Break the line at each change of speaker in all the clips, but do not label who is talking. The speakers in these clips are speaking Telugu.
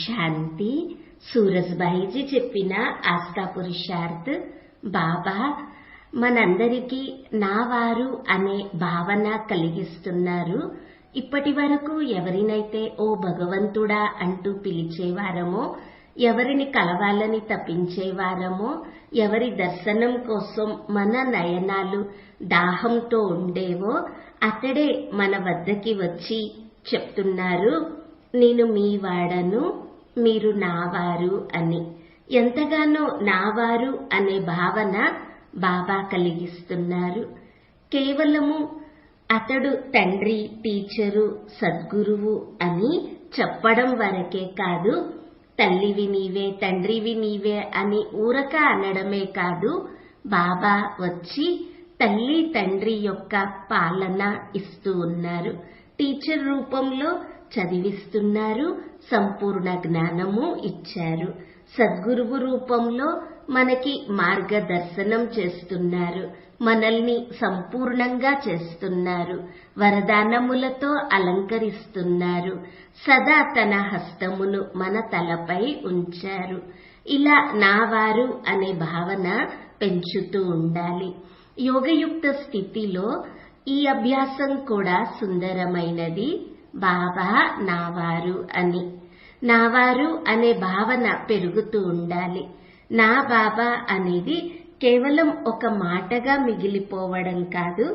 శాంతి. సూరజ్భాయిజీ చెప్పిన ఆస్కా పురుషార్థ్. బాబా మనందరికీ నా వారు అనే భావన కలిగిస్తున్నారు. ఇప్పటి వరకు ఎవరినైతే ఓ భగవంతుడా అంటూ పిలిచేవారమో, ఎవరిని కలవాలని తప్పించేవారమో, ఎవరి దర్శనం కోసం మన నయనాలు దాహంతో ఉండేవో అతడే మన వద్దకి వచ్చి చెప్తున్నారు, నేను మీ వాడను, మీరు నావారు అని. ఎంతగానో నావారు అనే భావన బాబా కలిగిస్తున్నారు. కేవలము అతడు తండ్రి, టీచరు, సద్గురువు అని చెప్పడం వరకే కాదు, తల్లివి నీవే, తండ్రివి నీవే అని ఊరక అనడమే కాదు, బాబా వచ్చి తల్లి తండ్రి యొక్క పాలన ఇస్తూ ఉన్నారు. టీచర్ రూపంలో చదివిస్తున్నారు, సంపూర్ణ జ్ఞానము ఇచ్చారు. సద్గురువు రూపంలో మనకి మార్గదర్శనం చేస్తున్నారు, మనల్ని సంపూర్ణంగా చేస్తున్నారు, వరదానములతో అలంకరిస్తున్నారు, సదా తన హస్తమును మన తలపై ఉంచారు. ఇలా నావారు అనే భావన పెంచుతూ ఉండాలి. యోగయుక్త స్థితిలో ఈ అభ్యాసం కూడా సుందరమైనది. బాబా నావారు అని, నావారు అనే భావన పెరుగుతూ ఉండాలి. నా బాబా అనేది కేవలం ఒక మాటగా మిగిలిపోవడం కాదు.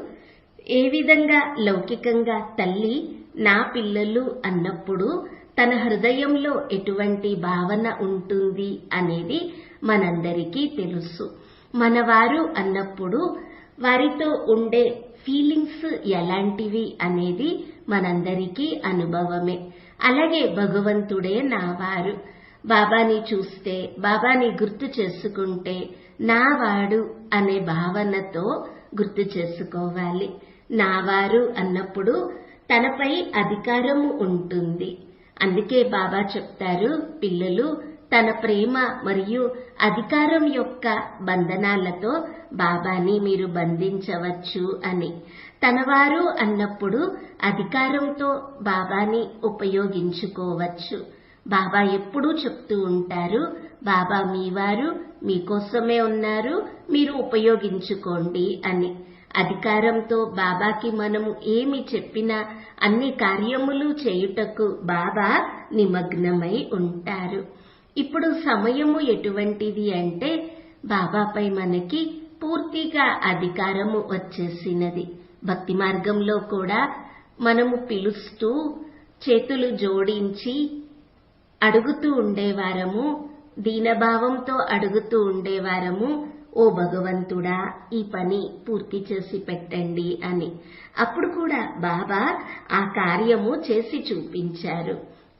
ఏ విధంగా లౌకికంగా తల్లి నా పిల్లలు అన్నప్పుడు తన హృదయంలో ఎటువంటి భావన ఉంటుంది అనేది మనందరికీ తెలుసు. మనవారు అన్నప్పుడు వారితో ఉండే ఫీలింగ్స్ ఎలాంటివి అనేది మనందరికీ అనుభవమే. అలాగే భగవంతుడే నావారు. బాబాని చూస్తే, బాబాని గుర్తు చేసుకుంటే నావాడు అనే భావనతో గుర్తు చేసుకోవాలి. నావారు అన్నప్పుడు తనపై అధికారము ఉంటుంది. అందుకే బాబా చెప్తారు, పిల్లలు తన ప్రేమ మరియు అధికారం యొక్క బంధనాలతో బాబాని మీరు బంధించవచ్చు అని. తనవారు అన్నప్పుడు అధికారంతో బాబాని ఉపయోగించుకోవచ్చు. బాబా ఎప్పుడూ చెప్తూ ఉంటారు, బాబా మీవారు, మీకోసమే ఉన్నారు, మీరు ఉపయోగించుకోండి అని. అధికారంతో బాబాకి మనము ఏమి చెప్పినా అన్ని కార్యములు చేయుటకు బాబా నిమగ్నమై ఉంటారు. ఇప్పుడు సమయము ఎటువంటిది అంటే బాబాపై మనకి పూర్తిగా అధికారము వచ్చేసినది. భక్తి మార్గంలో కూడా మనము పిలుస్తూ చేతులు జోడించి అడుగుతూ ఉండేవారము, దీనభావంతో అడుగుతూ ఉండేవారము, ఓ భగవంతుడా ఈ పని పూర్తి చేసి పెట్టండి అని. అప్పుడు కూడా బాబా ఆ కార్యము చేసి చూపించారు.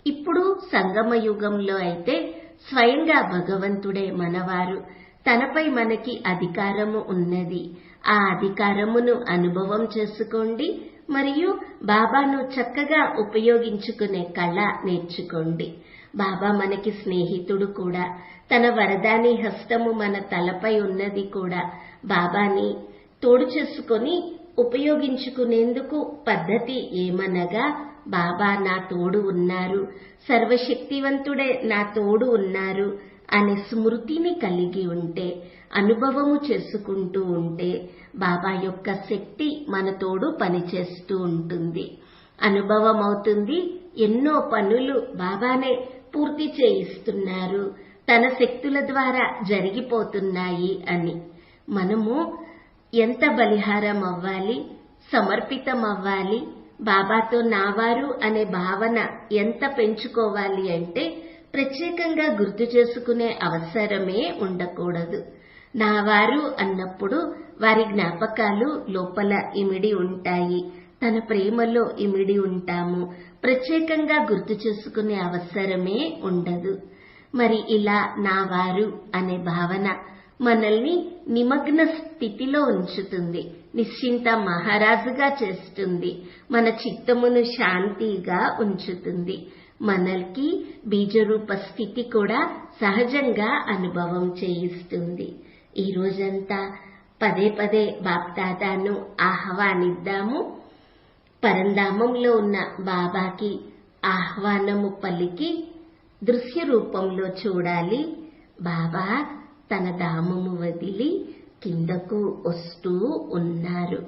ఇప్పుడు సంగమ యుగంలో అయితే స్వయంగా భగవంతుడే మనవారు. తనపై మనకి అధికారము ఉన్నది. ఆ అధికారమును అనుభవం చేసుకోండి మరియు బాబాను చక్కగా ఉపయోగించుకునే కళ నేర్చుకోండి. బాబా మనకి స్నేహితుడు కూడా. తన వరదాని హస్తము మన తలపై ఉన్నది కూడా. బాబాని తోడు చేసుకొని ఉపయోగించుకునేందుకు పద్ధతి ఏమనగా, బాబా నా తోడు ఉన్నారు, సర్వశక్తివంతుడే నా తోడు ఉన్నారు అనే స్మృతిని కలిగి ఉంటే, అనుభవము చేసుకుంటూ ఉంటే బాబా యొక్క శక్తి మన తోడు పనిచేస్తూ ఉంటుంది. అనుభవం అవుతుంది, ఎన్నో పనులు బాబానే పూర్తి చేయిస్తున్నారు, తన శక్తుల ద్వారా జరిగిపోతున్నాయి అని. మనము ఎంత బలిహారం అవ్వాలి, సమర్పితం అవ్వాలి, బాబాతో నావారు అనే భావన ఎంత పెంచుకోవాలి అంటే ప్రత్యేకంగా గుర్తు చేసుకునే అవసరమే ఉండకూడదు. నావారు అన్నప్పుడు వారి జ్ఞాపకాలు లోపల ఇమిడి ఉంటాయి, తన ప్రేమలో ఇమిడి ఉంటాము. ప్రత్యేకంగా గుర్తు చేసుకునే అవసరమే ఉండదు. మరి ఇలా నావారు అనే భావన మనల్ని నిమగ్న స్థితిలో ఉంచుతుంది, నిశ్చింత మహారాజుగా చేస్తుంది, మన చిత్తమును శాంతిగా ఉంచుతుంది. మనకి బీజరూప స్థితి కూడా సహజంగా అనుభవం చేయిస్తుంది. ఈ రోజంతా పదే పదే బాప్దాదాను ఆహ్వానిద్దాము. పరంధామంలో ఉన్న బాబాకి ఆహ్వానము పలికి దృశ్య రూపంలో చూడాలి. బాబా తన ధామము వదిలి కిందకు వస్తూ ఉన్నారు.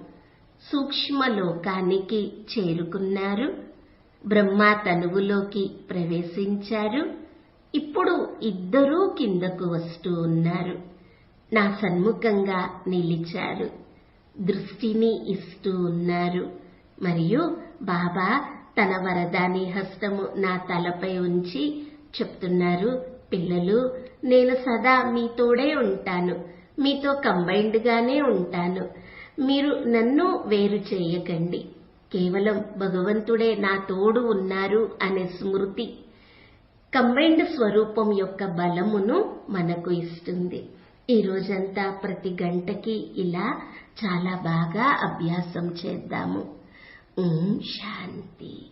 సూక్ష్మ లోకానికి చేరుకున్నారు. బ్రహ్మ తనువులోకి ప్రవేశించారు. ఇప్పుడు ఇద్దరూ కిందకు వస్తూ ఉన్నారు. నా సన్ముఖంగా నిలిచారు. దృష్టిని ఇస్తూ ఉన్నారు. మరియు బాబా తన వరదాని హస్తము నా తలపై ఉంచి చెప్తున్నారు, పిల్లలు, నేను సదా మీతోడే ఉంటాను. మీతో కంబైన్డ్ గానే ఉంటాను. మీరు నన్ను వేరు చేయకండి. కేవలం భగవంతుడే నా తోడు ఉన్నారు అనే స్మృతి కంబైన్డ్ స్వరూపం యొక్క బలమును మనకు ఇస్తుంది. ఈ రోజంతా ప్రతి గంటకి ఇలా చాలా బాగా అభ్యాసం చేద్దాము. ఓం శాంతి.